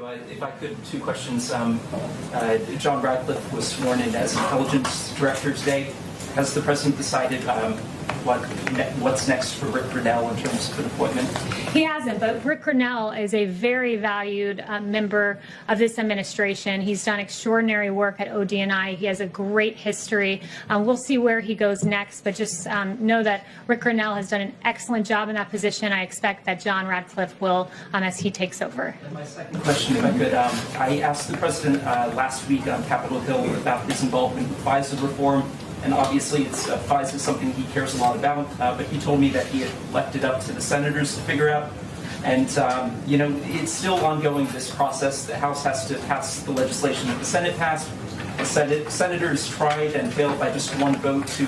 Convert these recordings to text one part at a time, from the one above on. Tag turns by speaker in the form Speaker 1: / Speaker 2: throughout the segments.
Speaker 1: If I could, two questions. John Radcliffe was sworn in as intelligence director today. Has the president decided what's next for Rick Grinnell in terms of an appointment?
Speaker 2: He hasn't, but Rick Grinnell is a very valued member of this administration. He's done extraordinary work at ODNI. He has a great history. We'll see where he goes next, but just know that Rick Grinnell has done an excellent job in that position. I expect that John Radcliffe will as he takes over.
Speaker 1: And my second question, if I could, I asked the president last week on Capitol Hill about his involvement with FISA reform. And obviously, FISA is something he cares a lot about, but he told me that he had left it up to the senators to figure out. And, it's still ongoing, this process. The House has to pass the legislation that the Senate passed. The senators tried and failed by just one vote to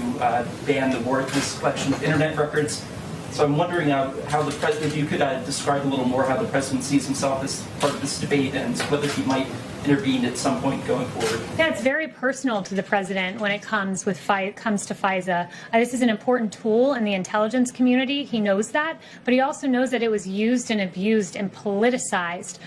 Speaker 1: ban the warrantless collection of Internet records. So I'm wondering how the president, if you could describe a little more how the president sees himself as part of this debate and whether he might intervene at some point going forward.
Speaker 2: Yeah, it's very personal to the president when it comes to FISA. This is an important tool in the intelligence community. He knows that, but he also knows that it was used and abused and politicized.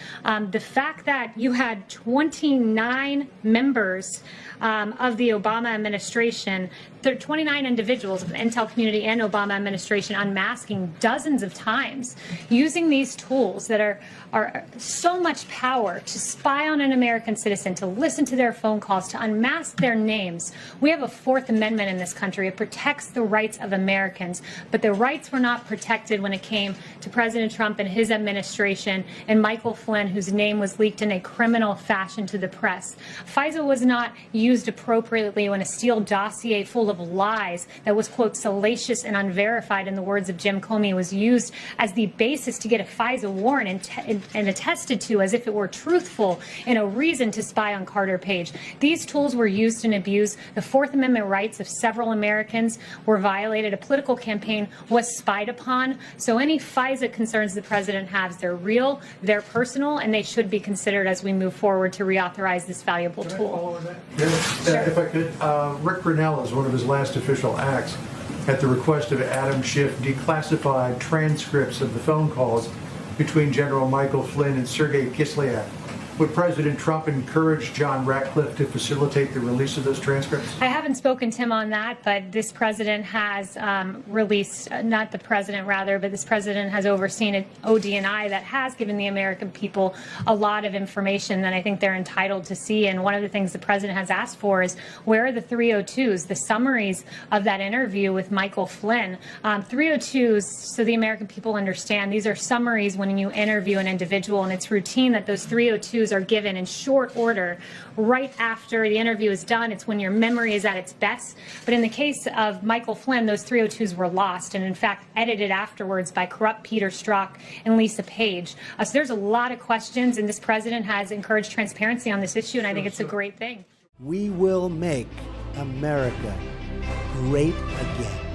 Speaker 2: The fact that you had 29 members of the Obama administration, 29 individuals of the intel community and Obama administration unmasking dozens of times, using these tools that are so much power to spy on an American citizen, to listen to their phone calls, to unmask their names. We have a Fourth Amendment in this country. It protects the rights of Americans, but the rights were not protected when it came to President Trump and his administration and Michael Flynn, whose name was leaked in a criminal fashion to the press. FISA was not used appropriately when a Steele dossier full of lies that was, quote, salacious and unverified, in the words of Jim Comey, was used as the basis to get a FISA warrant and attested to as if it were truthful in a reason to spy on Carter Page. These tools were used and abused. The Fourth Amendment rights of several Americans were violated. A political campaign was spied upon. So any FISA concerns the president has, they're real, they're personal, and they should be considered as we move forward to reauthorize this valuable tool.
Speaker 3: Can I follow on that? Yeah, if I could. Rick Grinnell, as one of his last official acts, at the request of Adam Schiff, declassified transcripts of the phone calls between General Michael Flynn and Sergei Kislyak. Would President Trump encourage John Ratcliffe to facilitate the release of those transcripts?
Speaker 2: I haven't spoken to him on that, but this president has released, not the president rather, but this president has overseen an ODNI that has given the American people a lot of information that I think they're entitled to see. And one of the things the president has asked for is, where are the 302s, the summaries of that interview with Michael Flynn? 302s, so the American people understand, these are summaries when you interview an individual, and it's routine that those 302s are given in short order right after the interview is done. It's when your memory is at its best. But in the case of Michael Flynn, those 302s were lost and, in fact, edited afterwards by corrupt Peter Strzok and Lisa Page. So there's a lot of questions, and this president has encouraged transparency on this issue, and I think it's a great thing.
Speaker 4: We will make America great again.